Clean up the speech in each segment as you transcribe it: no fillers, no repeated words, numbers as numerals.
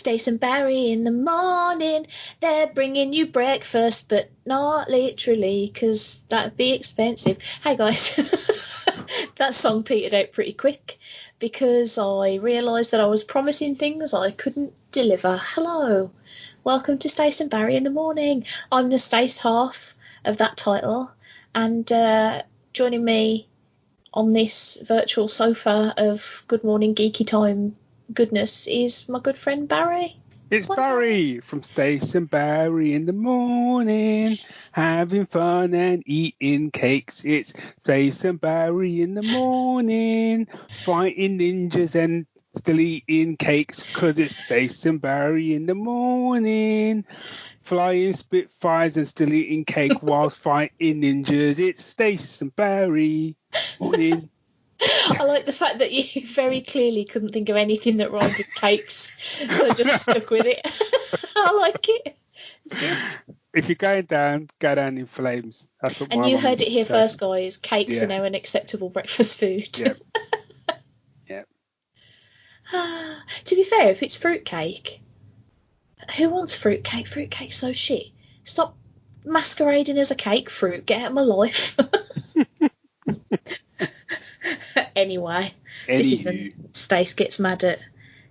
Stace and Barry in the morning. They're bringing you breakfast, but not literally, because that'd be expensive. Hey, guys. That song petered out pretty quick because I realised that I was promising things I couldn't deliver. Hello. Welcome to Stace and Barry in the morning. I'm the Stace half of that title, and joining me on this virtual sofa of Good Morning Geeky Time goodness is my good friend Barry. It's Barry from Stace and Barry in the morning, having fun and eating cakes. It's Stace and Barry in the morning, fighting ninjas and still eating cakes, 'cause it's Stace and Barry in the morning, flying spitfires and still eating cake whilst fighting ninjas. It's Stace and Barry morning. I like the fact that you very clearly couldn't think of anything that rhymed with cakes, so just stuck with it. I like it. It's good. If you're going down, go down in flames. That's what. And you heard it here first, guys. Cakes are now an acceptable breakfast food. Yeah. Yeah. To be fair, if it's fruitcake, who wants fruitcake? Fruitcake's so shit. Stop masquerading as a cake fruit. Get out of my life. Anyway, this isn't Stace Gets Mad at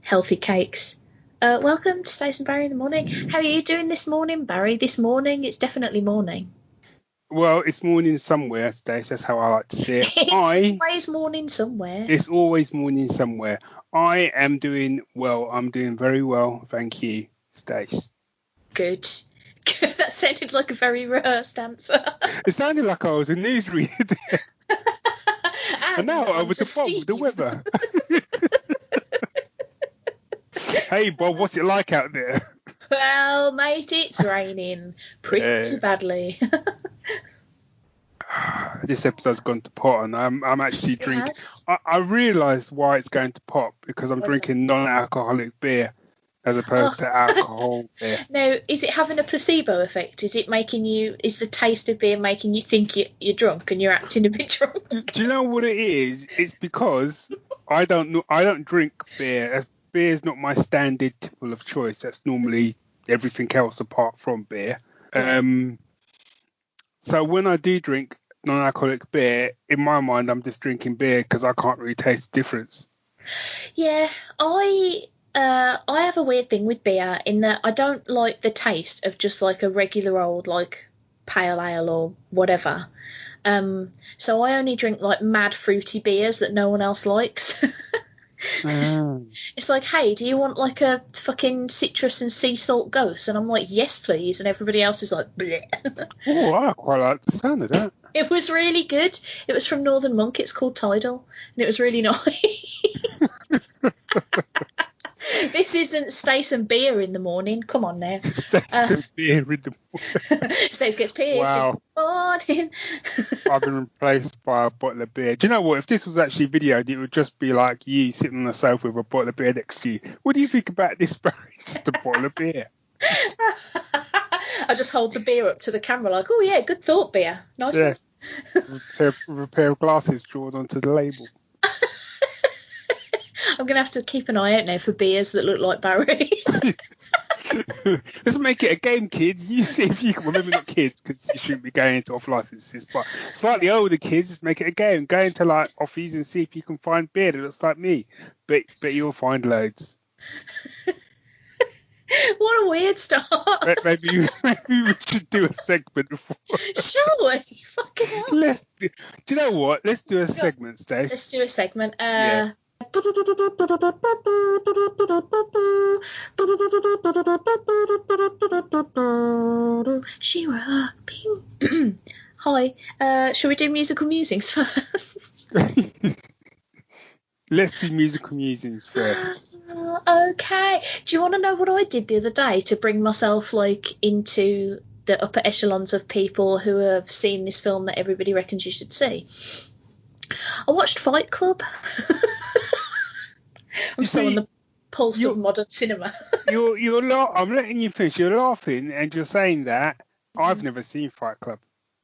Healthy Cakes. Welcome to Stace and Barry in the morning. How are you doing this morning, Barry? This morning? It's definitely morning. Well, it's morning somewhere, Stace. That's how I like to see it. It's always morning somewhere. It's always morning somewhere. I am doing well. I'm doing very well. Thank you, Stace. Good. That sounded like a very rehearsed answer. It sounded like I was a newsreader. And now over to Bob with the weather. Hey, Bob, what's it like out there? Well, mate, it's raining pretty badly. This episode's gone to pot, and I'm actually drinking. I realised why it's going to pot because I'm drinking non-alcoholic beer as opposed to alcohol beer. Now, is it having a placebo effect? Is it making you? Is the taste of beer making you think you're drunk and you're acting a bit drunk? Do you know what it is? It's because I don't drink beer. Beer is not my standard tipple of choice. That's normally everything else apart from beer. So when I do drink non-alcoholic beer, in my mind, I'm just drinking beer because I can't really taste the difference. Yeah, I have a weird thing with beer in that I don't like the taste of just like a regular old like pale ale or whatever. So I only drink like mad fruity beers that no one else likes. It's like, hey, do you want like a fucking citrus and sea salt gose? And I'm like, yes, please. And everybody else is like, bleh. Oh, I quite like the sound of that. It was really good. It was from Northern Monk. It's called Tidal. And it was really nice. This isn't Stace and beer in the morning. Come on now. Stace and beer in the morning. Stace gets pissed in the morning. I've been replaced by a bottle of beer. Do you know what? If this was actually videoed, it would just be like you sitting on the sofa with a bottle of beer next to you. What do you think about this, Barry? It's just a bottle of beer. I just hold the beer up to the camera like, oh, yeah, good thought, beer. Nice one. With a pair of glasses drawn onto the label. I'm going to have to keep an eye out now for beers that look like Barry. Let's make it a game, kids. You see if you can. Well, maybe not kids because you shouldn't be going into off licenses, but slightly older kids, just make it a game. Go into like offies and see if you can find beer that looks like me. But you'll find loads. What a weird start. Maybe we should do a segment before. Shall we? Fucking hell. Do you know what? Let's do a segment, Stace. Let's do a segment. Yeah. Shira. Hi. Shall we do musical musings first? Let's do musical musings first. Okay. Do you want to know what I did the other day to bring myself like into the upper echelons of people who have seen this film that everybody reckons you should see? I watched Fight Club. I'm still on the pulse of modern cinema. I'm letting you finish. You're laughing and you're saying that. I've never seen Fight Club.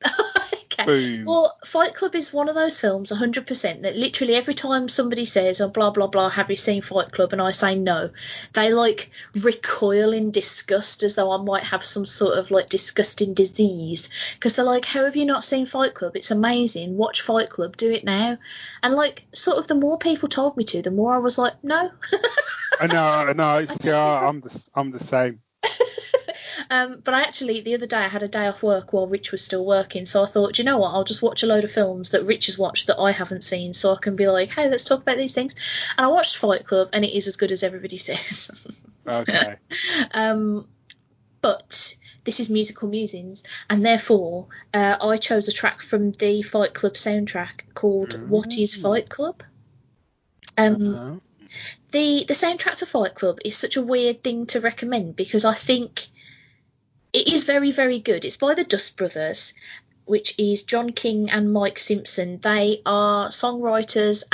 Okay. Boom. Well, Fight Club is one of those films, 100%, that literally every time somebody says, oh, blah, blah, blah, have you seen Fight Club? And I say no, they, like, recoil in disgust as though I might have some sort of, like, disgusting disease. Because they're like, how have you not seen Fight Club? It's amazing. Watch Fight Club. Do it now. And, like, sort of the more people told me to, the more I was like, no. I know. I'm the same. But I actually, the other day, I had a day off work while Rich was still working, so I thought, do you know what, I'll just watch a load of films that Rich has watched that I haven't seen, so I can be like, hey, let's talk about these things. And I watched Fight Club, and it is as good as everybody says. Okay. But this is Musical Musings, and therefore I chose a track from the Fight Club soundtrack called What is Fight Club? The soundtrack to Fight Club is such a weird thing to recommend because I think it is very, very good. It's by the Dust Brothers, which is John King and Mike Simpson. They are songwriters,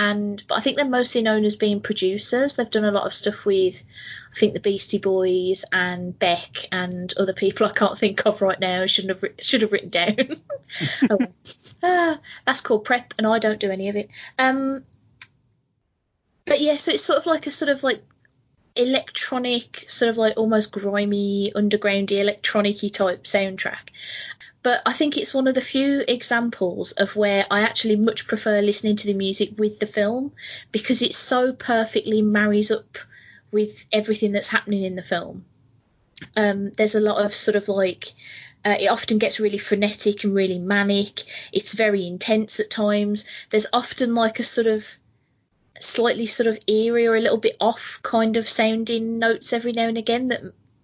but I think they're mostly known as being producers. They've done a lot of stuff with, I think, the Beastie Boys and Beck and other people I can't think of right now. Should have written down. That's called prep, and I don't do any of it. But yeah, so it's sort of like electronic, sort of like almost grimy, undergroundy, electronic-y type soundtrack. But I think it's one of the few examples of where I actually much prefer listening to the music with the film because it so perfectly marries up with everything that's happening in the film. There's a lot of sort of like, it often gets really frenetic and really manic. It's very intense at times. There's often like a sort of slightly sort of eerie or a little bit off kind of sounding notes every now and again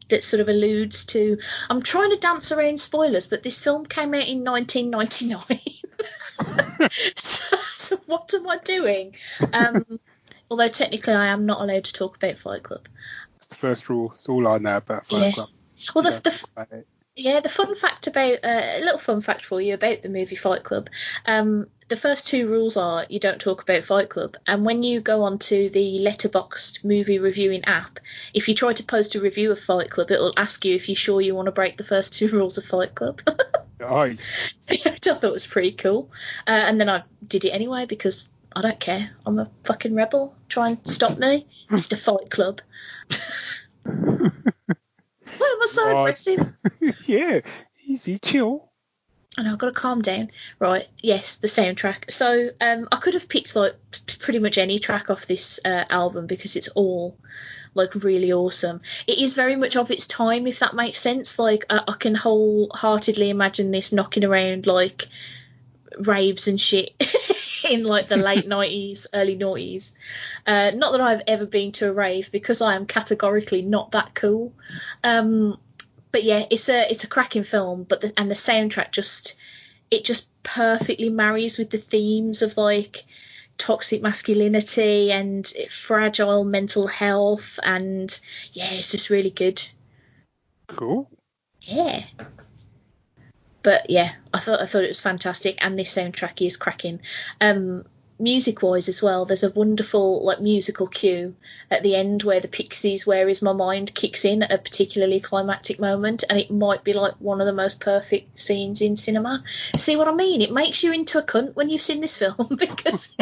that sort of alludes to. I'm trying to dance around spoilers, but this film came out in 1999. so what am I doing? Although technically I am not allowed to talk about Fight Club. That's the first rule. It's all I know about Fight Club. Well, the fun fact about a little fun fact for you about the movie Fight Club. The first two rules are you don't talk about Fight Club, and when you go onto the Letterboxd movie reviewing app, if you try to post a review of Fight Club, it'll ask you if you're sure you want to break the first two rules of Fight Club. Nice. Which I thought was pretty cool. And then I did it anyway because I don't care. I'm a fucking rebel. Try and stop me, Mr. Fight Club. Why am I so aggressive? Yeah, easy, chill. I know, I've got to calm down. Right, yes, the soundtrack. So I could have picked like pretty much any track off this album because it's all like really awesome. It is very much of its time, if that makes sense. Like I can wholeheartedly imagine this knocking around like raves and shit in like the late 90s, early noughties. Not that I've ever been to a rave because I am categorically not that cool. But yeah, it's a cracking film. But the soundtrack just perfectly marries with the themes of like toxic masculinity and fragile mental health, and yeah, it's just really good. Cool. Yeah. But yeah, I thought it was fantastic, and this soundtrack is cracking. Music-wise as well, there's a wonderful like musical cue at the end where the Pixies' "Where Is My Mind" kicks in at a particularly climactic moment, and it might be like one of the most perfect scenes in cinema. See what I mean? It makes you into a cunt when you've seen this film because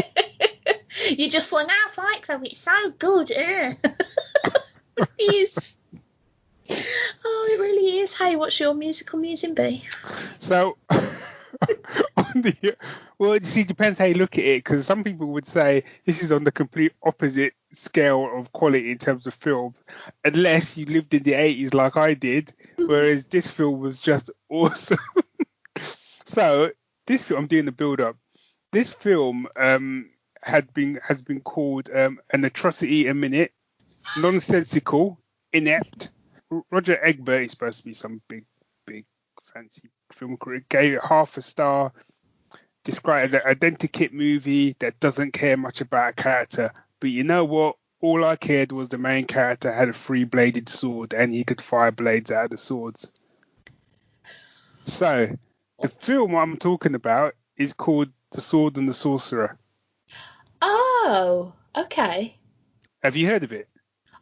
you're just like, Fight Club, it's so good. It is. Oh, it really is. Hey, what's your musical musing be? So, well, you see, it depends how you look at it, because some people would say this is on the complete opposite scale of quality in terms of films, unless you lived in the 80s like I did, whereas this film was just awesome. So, this film, I'm doing the build-up. This film has been called an atrocity a minute, nonsensical, inept. Roger Ebert is supposed to be some big fancy film critic, gave it half a star, described it as an identikit movie that doesn't care much about a character. But you know what? All I cared was the main character had a three-bladed sword and he could fire blades out of the swords. So, the film I'm talking about is called The Sword and the Sorcerer. Oh, okay. Have you heard of it?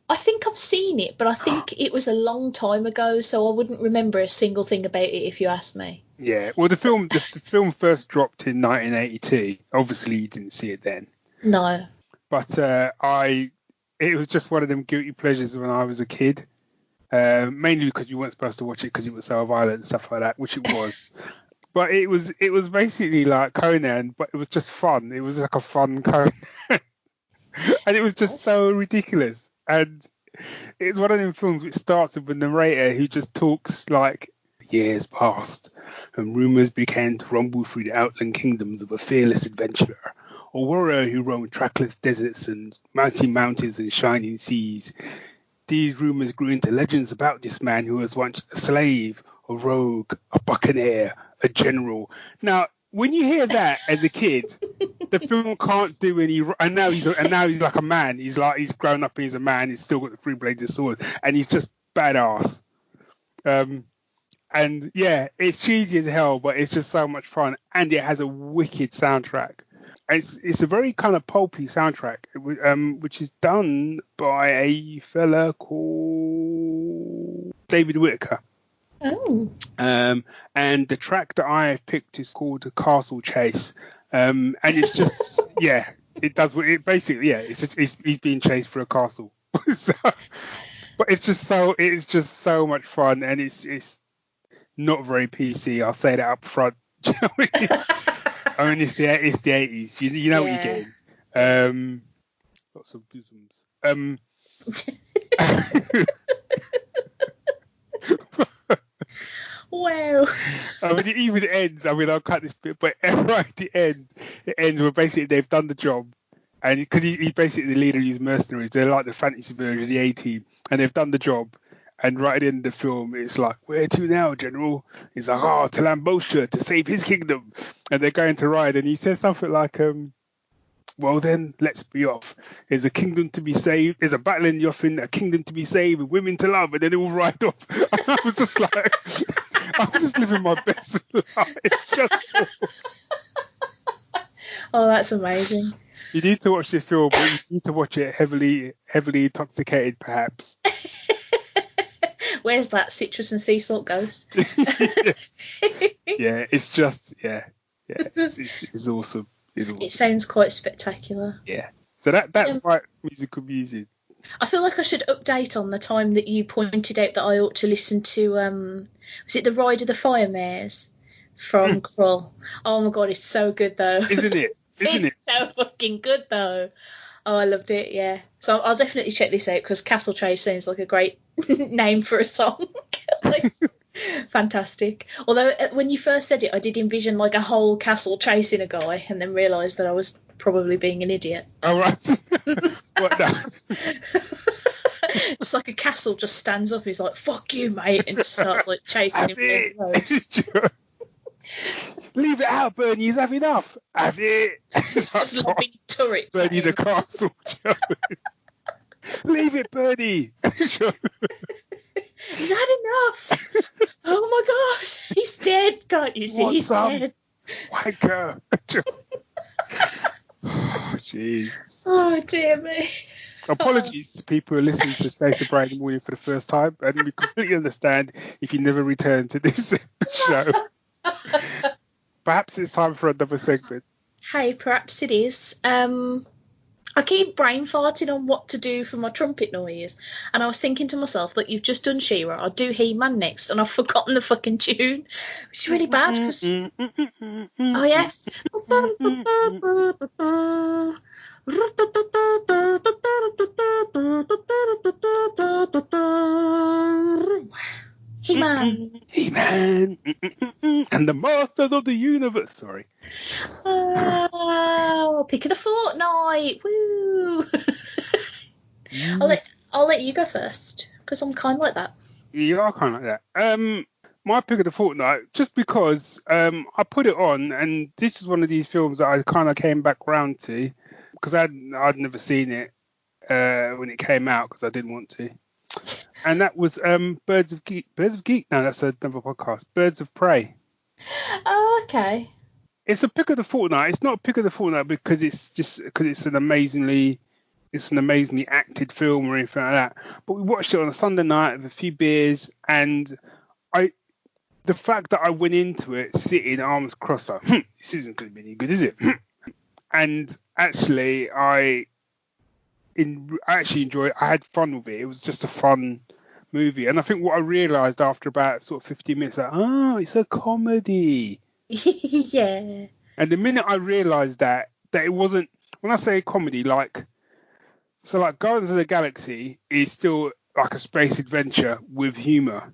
I think I've seen it, but I think it was a long time ago, so I wouldn't remember a single thing about it if you asked me. Yeah, well, the film first dropped in 1982. Obviously, you didn't see it then, No. but it was just one of them guilty pleasures when I was a kid. Mainly because you weren't supposed to watch it because it was so violent and stuff like that, which it was. But it was basically like Conan, but it was just fun. It was like a fun Conan, and it was just so ridiculous. And it's one of them films which starts with a narrator who just talks like years passed, and rumors began to rumble through the outland kingdoms of a fearless adventurer, a warrior who roamed trackless deserts and mountain mountains and shining seas. These rumors grew into legends about this man who was once a slave, a rogue, a buccaneer, a general. Now, when you hear that as a kid, the film can't do any. And now he's like a man. He's grown up. He's a man. He's still got the three-bladed sword, and he's just badass. And yeah, it's cheesy as hell, but it's just so much fun, and it has a wicked soundtrack. It's a very kind of pulpy soundtrack, which is done by a fella called David Whittaker. Oh. And the track that I have picked is called "Castle Chase," and it's just it does what it basically it's he's being chased for a castle. So, but it's just so much fun, and it's not very PC. I'll say that up front. I mean, it's the 80s. You know what you're getting. Lots of bosoms. Wow. I mean, it even ends. I mean, I'll cut this bit, but right at the end, it ends where basically they've done the job, and because he's basically the leader of these mercenaries, they're like the fantasy version of the A-Team, and they've done the job. And right at the end of the film, it's like, "Where to now, General?" He's like, "To Lambosha to save his kingdom." And they're going to ride, and he says something like, "Well then, let's be off. There's a kingdom to be saved. There's a battle in the offing, a kingdom to be saved, and women to love." And then they all ride off. And I was just like, I was just living my best life. Oh, that's amazing. You need to watch this film, but you need to watch it heavily intoxicated, perhaps. Where's that citrus and sea salt ghost? Yeah, it's just it's awesome. It sounds quite spectacular. Yeah. So that's my musical music. I feel like I should update on the time that you pointed out that I ought to listen to was it The Ride of the Fire Mares from Krull? Oh my god, it's so good though. Isn't it? It's so fucking good though. Oh, I loved it, yeah. So I'll definitely check this out because Castle Chase sounds like a great name for a song. Like, fantastic. Although when you first said it, I did envision like a whole castle chasing a guy and then realised that I was probably being an idiot. Oh, right. What now? It's like a castle just stands up, he's like, "Fuck you, mate," and just starts like chasing him down the road. Leave it out, Bernie. He's had enough. Have it. It's just lobbing turrets. Bernie the castle. Leave it, Bernie. He's had enough. Oh my god, he's dead. Can't you see? He's dead. Wanker. Oh, jeez. Oh dear me. Apologies to people who are listening to Stace and Brian in the morning for the first time, and we completely understand if you never return to this show. Perhaps it's time for another segment. Hey, perhaps it is. I keep brain farting on what to do for my trumpet noise, and I was thinking to myself that you've just done She-Ra, I'll do He-Man next, and I've forgotten the fucking tune, which is really bad because... Oh, yeah? He-Man. He-Man. And the Masters of the Universe. Sorry. Oh, pick of the fortnight. Woo. I'll let you go first because I'm kind of like that. You are kind of like that. My pick of the fortnight, just because I put it on, and this is one of these films that I kind of came back round to because I'd never seen it when it came out because I didn't want to. And that was Birds of Geek. No, that's another podcast. Birds of Prey. Oh, okay. It's a pick of the fortnight. It's not a pick of the fortnight because it's an amazingly it's an amazingly acted film or anything like that. But we watched it on a Sunday night with a few beers, and the fact that I went into it sitting arms crossed, like, this isn't going to be any good, is it? And actually, I actually enjoyed it. I had fun with it. It was just a fun movie. And I think what I realised after about sort of 15 minutes, like, it's a comedy. Yeah. And the minute I realised that it wasn't, when I say comedy, like Guardians of the Galaxy is still like a space adventure with humour.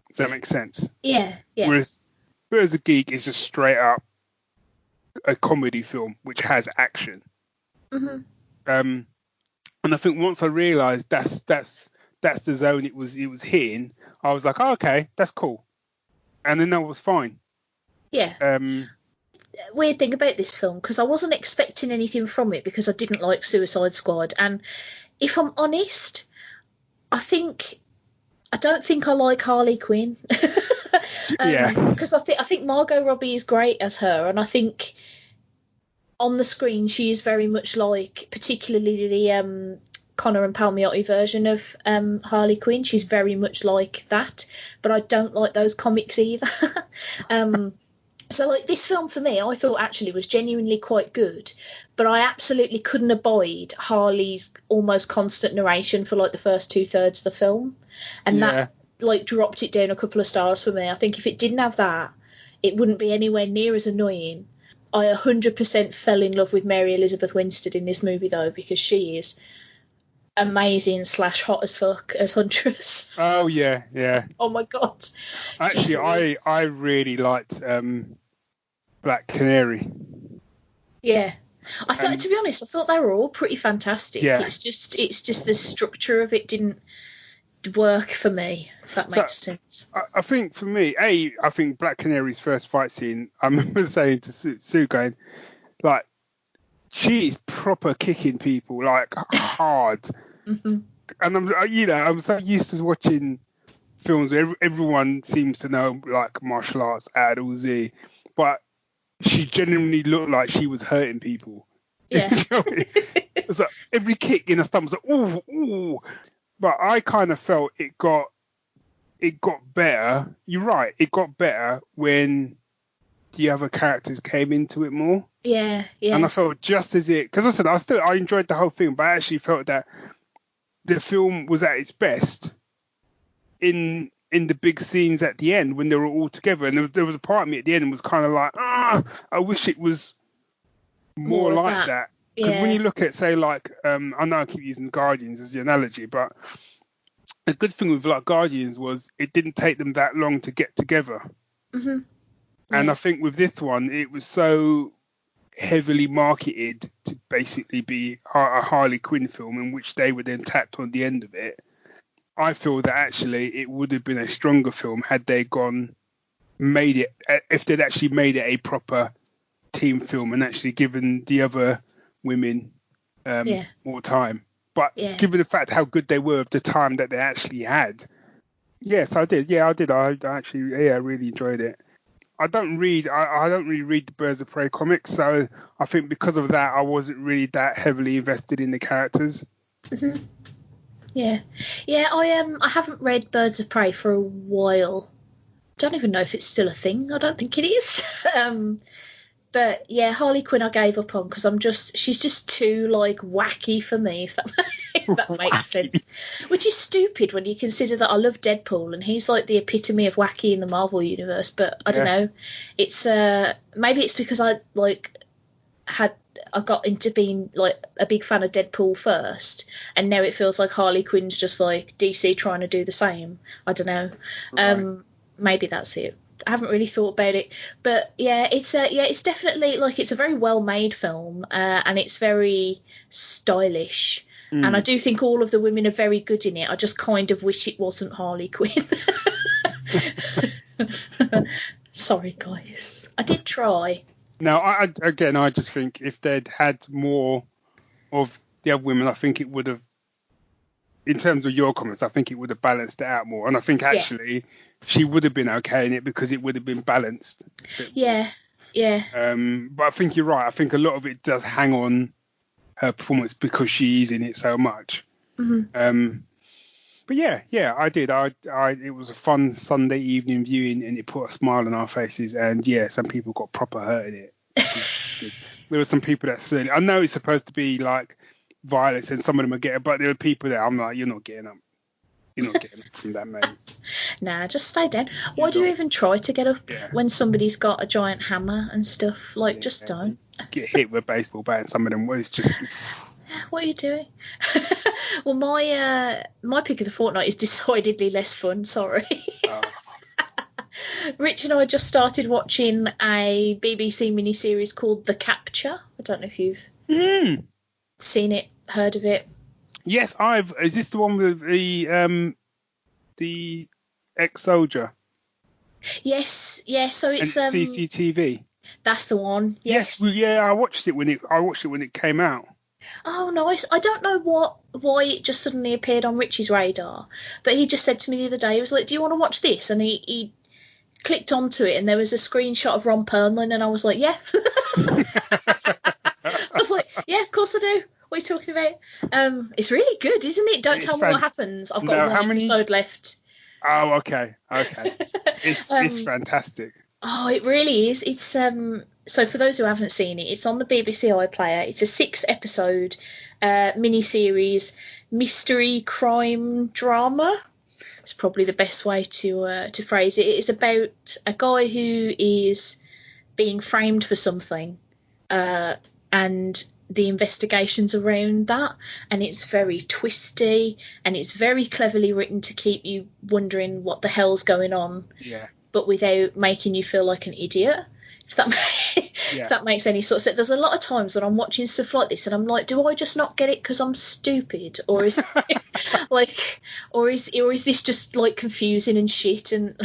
Does that make sense? Yeah. Whereas a Geek is just straight up a comedy film which has action. Mm-hmm. And I think once I realised that's the zone it was hitting, I was like, okay, that's cool, and then that was fine. Yeah. Weird thing about this film, because I wasn't expecting anything from it because I didn't like Suicide Squad, and if I'm honest, I don't think I like Harley Quinn. Because I think Margot Robbie is great as her, and I think on the screen she is very much like, particularly the Connor and Palmiotti version of Harley Quinn. She's very much like that, but I don't like those comics either. So, like, this film for me, I thought actually was genuinely quite good, but I absolutely couldn't abide Harley's almost constant narration for, like, the first 2/3 of the film. And that, like, dropped it down a couple of stars for me. I think if it didn't have that, it wouldn't be anywhere near as annoying. I 100% fell in love with Mary Elizabeth Winstead in this movie, though, because she is amazing / hot as fuck as Huntress. Oh, yeah. Oh, my God. Actually, I really liked Black Canary. Yeah. I thought, to be honest, I thought they were all pretty fantastic. Yeah. It's just the structure of it didn't work for me, if that makes sense. I think for me, I think Black Canary's first fight scene, I remember saying to Sue going, like, she's proper kicking people, like, hard. Mm-hmm. And I'm so used to watching films where everyone seems to know, like, martial arts, Adol Z, but she genuinely looked like she was hurting people. Yeah. It's like every kick in her stomach was like, ooh. But I kind of felt it got better. You're right, it got better when the other characters came into it more. Yeah. And I felt just as because I said I enjoyed the whole thing, but I actually felt that the film was at its best in the big scenes at the end when they were all together, and there was a part of me at the end was kind of like, I wish it was more like that. Because when you look at, say, like, I know I keep using Guardians as the analogy, but the good thing with, like, Guardians was it didn't take them that long to get together. Mm-hmm. And I think with this one, it was so heavily marketed to basically be a Harley Quinn film in which they were then tapped on the end of it. I feel that actually it would have been a stronger film had they if they'd actually made it a proper team film and actually given the other women more time. But given the fact how good they were of the time that they actually had, yes, I did. Yeah, I did. I actually, really enjoyed it. I don't really read the Birds of Prey comics, so I think because of that, I wasn't really that heavily invested in the characters. Mm-hmm. Yeah. I haven't read Birds of Prey for a while. Don't even know if it's still a thing. I don't think it is. But yeah, Harley Quinn I gave up on because she's just too, like, wacky for me, if that makes sense. Which is stupid when you consider that I love Deadpool and he's like the epitome of wacky in the Marvel universe. But I don't know. It's maybe it's because I got into being, like, a big fan of Deadpool first, and now it feels like Harley Quinn's just like DC trying to do the same. I don't know. Right. Maybe that's it. I haven't really thought about it, but it's definitely, like, it's a very well made film, and it's very stylish. And I do think all of the women are very good in it. I just kind of wish it wasn't Harley Quinn. Sorry, guys. I did try. No, I just think if they'd had more of the other women, I think it would have, in terms of your comments, I think it would have balanced it out more. And I think actually she would have been okay in it because it would have been balanced. Yeah. But I think you're right. I think a lot of it does hang on her performance because she's in it so much. But yeah, I did. It was a fun Sunday evening viewing, and it put a smile on our faces. And yeah, some people got proper hurt in it. There were some people that said, I know it's supposed to be like violence, and some of them are getting, but there were people that I'm like, you're not getting up. You're not getting up from that, mate. Nah, just stay down. Why do you even try to get up when somebody's got a giant hammer and stuff? Like, just don't. Get hit with a baseball bat, and some of them was just. What are you doing? Well, my pick of the fortnight is decidedly less fun. Sorry. Rich and I just started watching a BBC miniseries called The Capture. I don't know if you've seen it, heard of it. Yes, I've. Is this the one with the ex-soldier? Yes. So it's and CCTV. That's the one. Yes. I watched it when it came out. Oh, nice. I don't know why it just suddenly appeared on Richie's radar, but he just said to me the other day, he was like, do you want to watch this? And he clicked onto it, and there was a screenshot of Ron Perlman, and I was like, yeah. I was like, yeah, of course I do. What are you talking about? It's really good, isn't it? Don't tell me what happens. I've got one episode left. Oh, okay. It's fantastic. Oh, it really is. It's so for those who haven't seen it, it's on the BBC iPlayer. It's a 6-episode mini-series mystery crime drama. It's probably the best way to phrase it. It's about a guy who is being framed for something, and the investigations around that, and it's very twisty, and it's very cleverly written to keep you wondering what the hell's going on. Yeah. But without making you feel like an idiot, if that makes any sort of sense. There's a lot of times when I'm watching stuff like this and I'm like, do I just not get it because I'm stupid, or is is this just like confusing and shit? And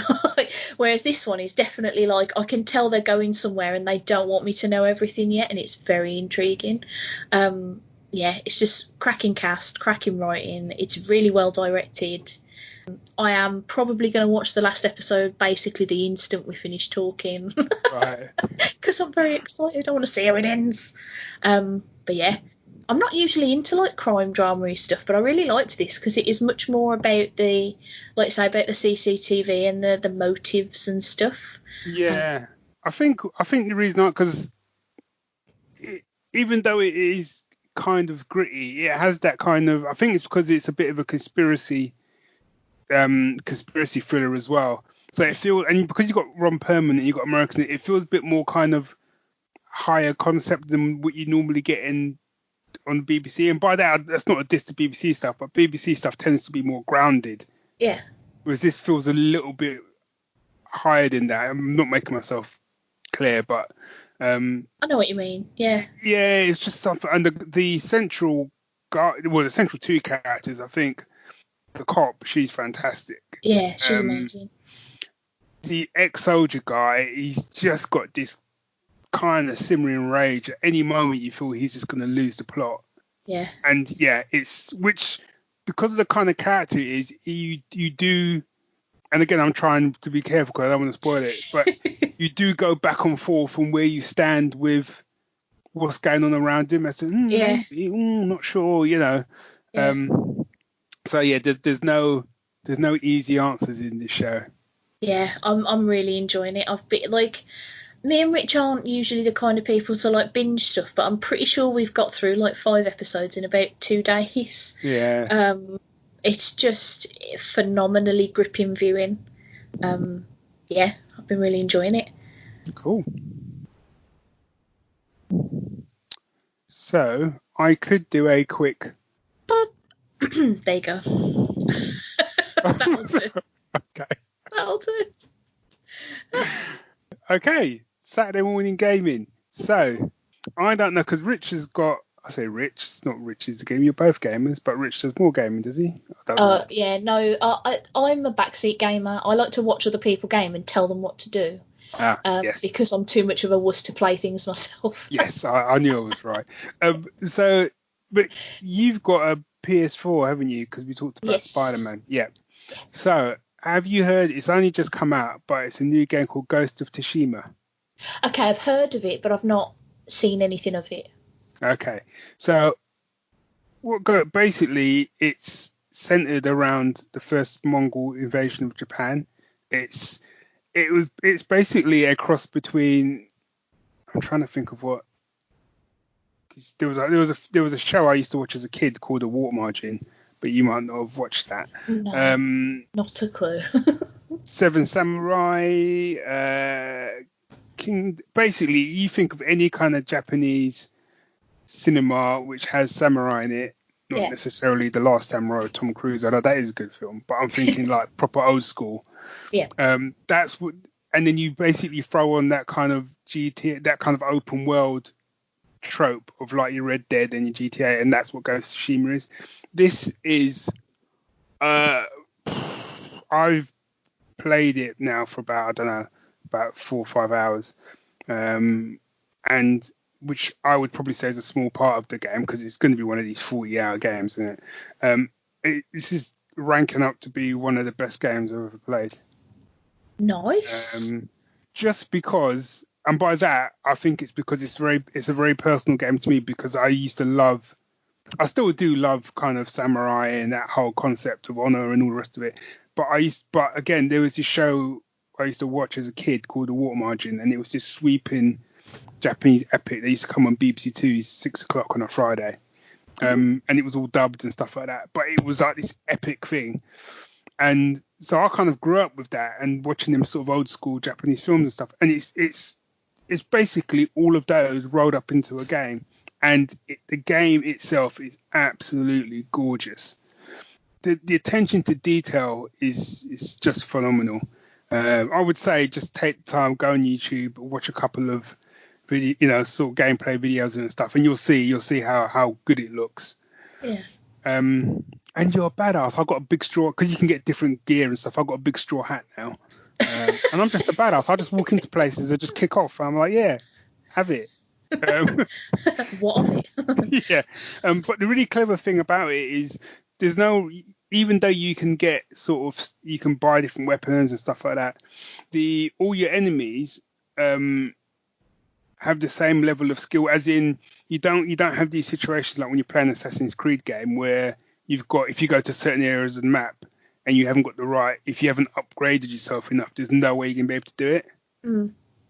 whereas this one is definitely like, I can tell they're going somewhere and they don't want me to know everything yet, and it's very intriguing. It's just cracking cast, cracking writing. It's really well directed. I am probably going to watch the last episode basically the instant we finish talking. Right. Because I'm very excited. I want to see how it ends. But yeah, I'm not usually into like crime drama stuff, but I really liked this because it is much more about the CCTV and the motives and stuff. Yeah. I think the reason, because even though it is kind of gritty, it has that kind of, I think it's because it's a bit of a conspiracy thriller as well. So it feels, and because you've got Ron Perlman and you've got Americans, it feels a bit more kind of higher concept than what you normally get on BBC. And by that, that's not a diss to BBC stuff, but BBC stuff tends to be more grounded. Yeah. Whereas this feels a little bit higher than that. I'm not making myself clear, but I know what you mean. Yeah. Yeah, it's just something. And the central guy, the central two characters, I think. The cop, she's fantastic. Yeah, she's amazing. The ex-soldier guy, he's just got this kind of simmering rage. At any moment, you feel he's just going to lose the plot. Yeah. And yeah, because of the kind of character it is, you do. And again, I'm trying to be careful because I don't want to spoil it. But you do go back and forth from where you stand with what's going on around him. I said, not sure, Yeah. So yeah, there's no easy answers in this show. Yeah, I'm really enjoying it. I've been like, me and Rich aren't usually the kind of people to like binge stuff, but I'm pretty sure we've got through like 5 episodes in about 2 days. Yeah. It's just phenomenally gripping viewing. Yeah, I've been really enjoying it. Cool. So I could do a quick. There you go. That'll do. Okay. That'll do. Okay, Saturday morning gaming. So, I don't know, because Rich has got, I say Rich, it's not Rich's game, you're both gamers, but Rich does more gaming, does he? Yeah, no, I'm a backseat gamer. I like to watch other people game and tell them what to do. Yes. Because I'm too much of a wuss to play things myself. Yes, I knew I was right. But you've got a PS4, haven't you? Because we talked about Spider-Man. Yeah. So, have you heard, it's only just come out, but it's a new game called Ghost of Tashima. Okay, I've heard of it, but I've not seen anything of it. Okay. So, basically, it's centered around the first Mongol invasion of Japan. It's it's basically a cross between. I'm trying to think of what. 'Cause there was a show I used to watch as a kid called A Water Margin, but you might not have watched that. No, not a clue. Seven Samurai, King. Basically, you think of any kind of Japanese cinema which has samurai in it. Not necessarily The Last Samurai with Tom Cruise. I know that is a good film, but I'm thinking like proper old school. Yeah. That's what, and then you basically throw on that kind of that kind of open world trope of like your Red Dead and your GTA, and that's what Ghost of Tsushima is. This is, I've played it now for about, I don't know, about 4 or 5 hours, and which I would probably say is a small part of the game because it's going to be one of these 40-hour games, isn't it? This is ranking up to be one of the best games I've ever played. Nice. Just because, and by that I think it's because it's a very personal game to me, because I still do love kind of samurai and that whole concept of honor and all the rest of it. But again, there was this show I used to watch as a kid called The Water Margin, and it was this sweeping Japanese epic. They used to come on BBC Two 6 o'clock on a Friday, and it was all dubbed and stuff like that. But it was like this epic thing, and so I kind of grew up with that and watching them sort of old school Japanese films and stuff. And it's basically all of those rolled up into a game, and the game itself is absolutely gorgeous. The attention to detail is just phenomenal. I would say just take the time, go on YouTube, watch a couple of sort of gameplay videos and stuff, and you'll see how good it looks. Yeah. And you're a badass. I've got a big straw, because you can get different gear and stuff. I've got a big straw hat now, and I'm just a badass. I just walk into places and just kick off. I'm like, yeah, have it. What of it? Yeah. But the really clever thing about it is there's no, even though you can get you can buy different weapons and stuff like that, all your enemies have the same level of skill, as in you don't have these situations like when you're playing an Assassin's Creed game where if you go to certain areas of the map and you haven't got if you haven't upgraded yourself enough, there's no way you're going to be able to do it.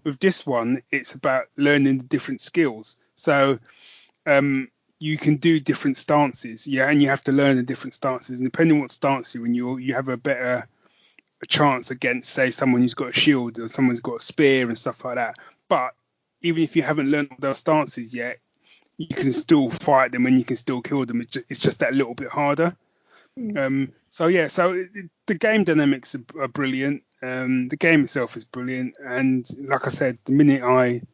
With this one, it's about learning the different skills. So you can do different stances, and you have to learn the different stances. And depending on what stance you're in, you have a chance against, say, someone who's got a shield or someone's got a spear and stuff like that. But even if you haven't learned those stances yet, you can still fight them and you can still kill them. It's just that little bit harder. So the game dynamics are brilliant. The game itself is brilliant, and like I said, the minute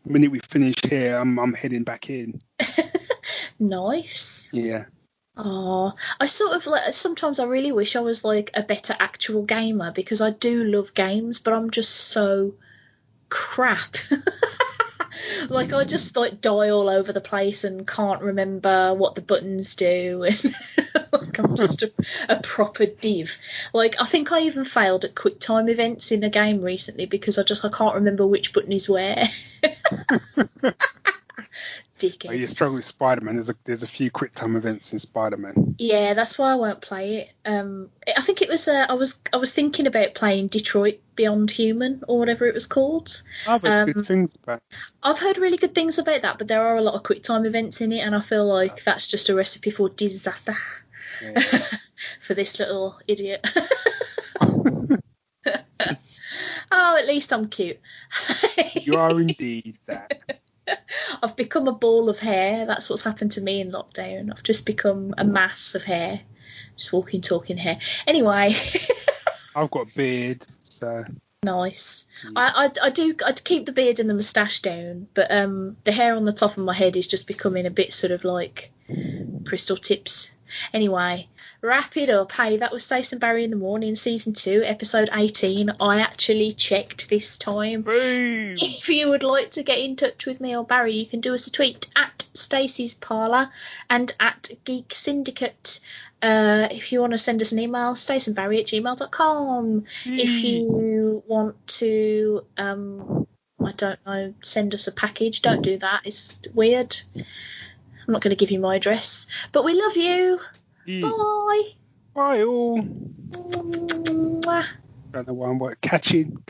we finish here, I'm heading back in. Nice. Yeah. Oh, I sort of sometimes I really wish I was like a better actual gamer, because I do love games, but I'm just so crap. Like I just like die all over the place and can't remember what the buttons do, and like I'm just a proper div. Like I think I even failed at quick time events in a game recently because I can't remember which button is where. Dickhead. Oh, you struggle with Spider-Man. There's a few quick time events in Spider-Man. Yeah, that's why I won't play it. I think it was I was thinking about playing Detroit Beyond Human or whatever it was called. I've heard good things about it. I've heard really good things about that, but there are a lot of quick time events in it, and I feel like that's just a recipe for disaster for this little idiot. Oh, at least I'm cute. You are indeed that. I've become a ball of hair. That's what's happened to me in lockdown. I've just become a mass of hair. Just walking, talking hair. Anyway. I've got a beard, so... Nice. I'd keep the beard and the moustache down, but the hair on the top of my head is just becoming a bit sort of like crystal tips. Anyway, wrap it up. Hey, that was Stace and Barry in the Morning, Season 2, Episode 18. I actually checked this time. Boom. If you would like to get in touch with me or Barry, you can do us a tweet at Stacey's Parlour and at Geek Syndicate. If you want to send us an email, staceandbarry@gmail.com. If you want to, I don't know, send us a package, don't do that. It's weird. I'm not going to give you my address. But we love you. Bye. Bye all. Mwah. Don't know why I'm catching.